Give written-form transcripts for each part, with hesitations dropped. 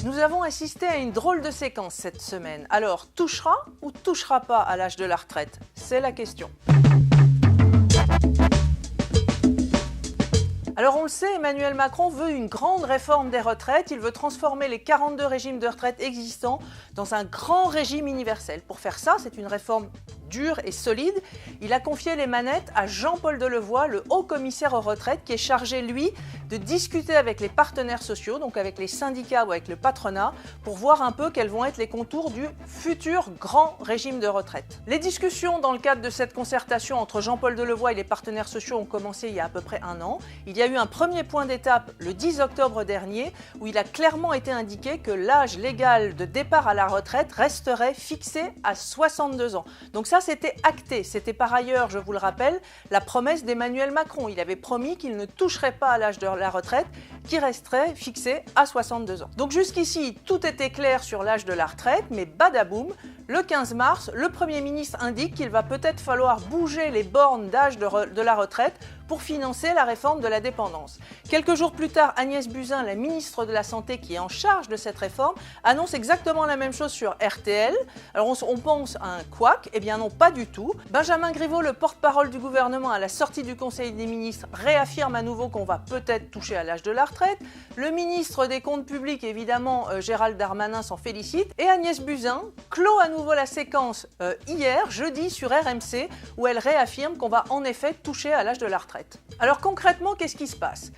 Nous avons assisté à une drôle de séquence cette semaine. Alors, touchera ou touchera pas à l'âge de la retraite? C'est la question. Alors on le sait, Emmanuel Macron veut une grande réforme des retraites. Il veut transformer les 42 régimes de retraite existants dans un grand régime universel. Pour faire ça, c'est une réforme dure et solide. Il a confié les manettes à Jean-Paul Delevoye, le haut commissaire aux retraites, qui est chargé, lui, de discuter avec les partenaires sociaux, donc avec les syndicats ou avec le patronat, pour voir un peu quels vont être les contours du futur grand régime de retraite. Les discussions dans le cadre de cette concertation entre Jean-Paul Delevoye et les partenaires sociaux ont commencé il y a à peu près un an. Il y a eu un premier point d'étape le 10 octobre dernier, où il a clairement été indiqué que l'âge légal de départ à la retraite resterait fixé à 62 ans. Donc ça, c'était acté. C'était par ailleurs, je vous le rappelle, la promesse d'Emmanuel Macron. Il avait promis qu'il ne toucherait pas à l'âge de la retraite, qui resterait fixé à 62 ans. Donc jusqu'ici, tout était clair sur l'âge de la retraite, mais badaboum, le 15 mars, le Premier ministre indique qu'il va peut-être falloir bouger les bornes d'âge de la retraite pour financer la réforme de la dépendance. Quelques jours plus tard, Agnès Buzyn, la ministre de la Santé qui est en charge de cette réforme, annonce exactement la même chose sur RTL. Alors on pense à un couac, eh bien non, pas du tout. Benjamin Griveaux, le porte-parole du gouvernement à la sortie du Conseil des ministres, réaffirme à nouveau qu'on va peut-être toucher à l'âge de la retraite. Le ministre des Comptes publics, évidemment, Gérald Darmanin s'en félicite. Et Agnès Buzyn clôt à nouveau la séquence hier, jeudi, sur RMC, où elle réaffirme qu'on va en effet toucher à l'âge de la retraite. Alors concrètement, qu'est-ce qui se passe ?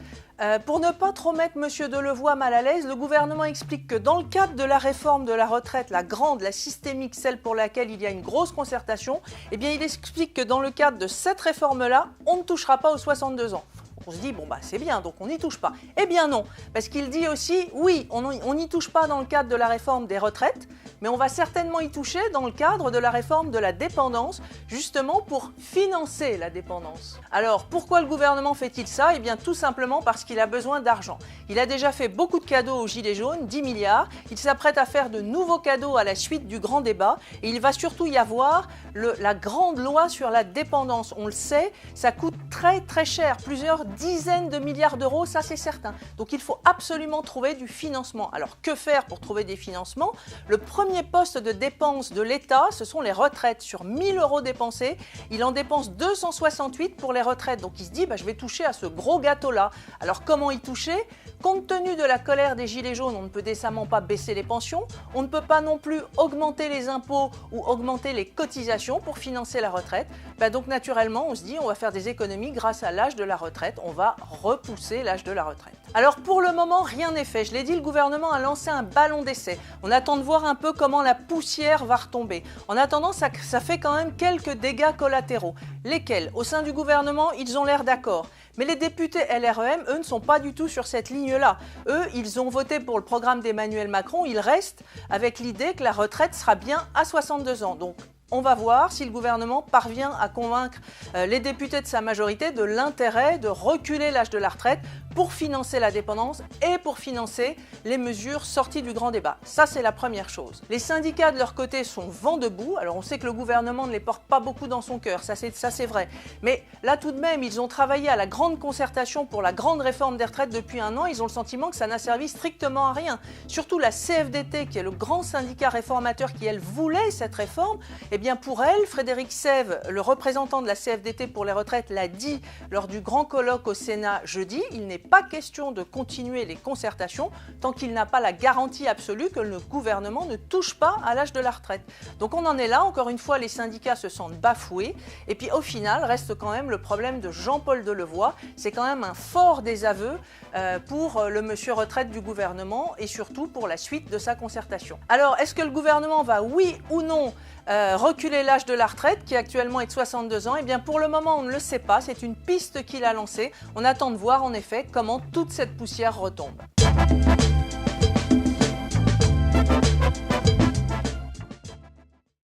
Pour ne pas trop mettre M. Delevoye mal à l'aise, le gouvernement explique que dans le cadre de la réforme de la retraite, la grande, la systémique, celle pour laquelle il y a une grosse concertation, eh bien il explique que dans le cadre de cette réforme-là, on ne touchera pas aux 62 ans. On se dit, bon bah c'est bien, donc on n'y touche pas. Eh bien non, parce qu'il dit aussi, oui, on n'y touche pas dans le cadre de la réforme des retraites, mais on va certainement y toucher dans le cadre de la réforme de la dépendance, justement pour financer la dépendance. Alors pourquoi le gouvernement fait-il ça ? Eh bien tout simplement parce qu'il a besoin d'argent. Il a déjà fait beaucoup de cadeaux aux Gilets jaunes, 10 milliards, il s'apprête à faire de nouveaux cadeaux à la suite du grand débat, et il va surtout y avoir la grande loi sur la dépendance. On le sait, ça coûte très très cher, plusieurs dizaines de milliards d'euros, ça c'est certain. Donc il faut absolument trouver du financement. Alors que faire pour trouver des financements ? Le premier poste de dépense de l'État, ce sont les retraites. Sur 1000 euros dépensés, il en dépense 268 pour les retraites. Donc il se dit, je vais toucher à ce gros gâteau-là. Alors comment y toucher ? Compte tenu de la colère des Gilets jaunes, on ne peut décemment pas baisser les pensions, on ne peut pas non plus augmenter les impôts ou augmenter les cotisations pour financer la retraite. Donc naturellement, on se dit, on va faire des économies grâce à l'âge de la retraite. On va repousser l'âge de la retraite. Alors pour le moment, rien n'est fait. Je l'ai dit, le gouvernement a lancé un ballon d'essai. On attend de voir un peu comment la poussière va retomber. En attendant, ça fait quand même quelques dégâts collatéraux. Lesquels ? Au sein du gouvernement, ils ont l'air d'accord. Mais les députés LREM, eux, ne sont pas du tout sur cette ligne-là. Eux, ils ont voté pour le programme d'Emmanuel Macron. Ils restent avec l'idée que la retraite sera bien à 62 ans. Donc, on va voir si le gouvernement parvient à convaincre les députés de sa majorité de l'intérêt de reculer l'âge de la retraite pour financer la dépendance et pour financer les mesures sorties du grand débat. Ça, c'est la première chose. Les syndicats, de leur côté, sont vent debout. Alors, on sait que le gouvernement ne les porte pas beaucoup dans son cœur, ça c'est vrai. Mais là, tout de même, ils ont travaillé à la grande concertation pour la grande réforme des retraites depuis un an. Ils ont le sentiment que ça n'a servi strictement à rien. Surtout la CFDT, qui est le grand syndicat réformateur qui, elle, voulait cette réforme, eh bien, pour elle, Frédéric Sève, le représentant de la CFDT pour les retraites, l'a dit lors du grand colloque au Sénat jeudi, il n'est pas question de continuer les concertations tant qu'il n'a pas la garantie absolue que le gouvernement ne touche pas à l'âge de la retraite. Donc on en est là, encore une fois, les syndicats se sentent bafoués, et puis au final, reste quand même le problème de Jean-Paul Delevoye, c'est quand même un fort désaveu pour le monsieur retraite du gouvernement et surtout pour la suite de sa concertation. Alors, est-ce que le gouvernement va, oui ou non, reculer l'âge de la retraite qui actuellement est de 62 ans? Eh bien pour le moment on ne le sait pas, c'est une piste qu'il a lancée. On attend de voir en effet comment toute cette poussière retombe.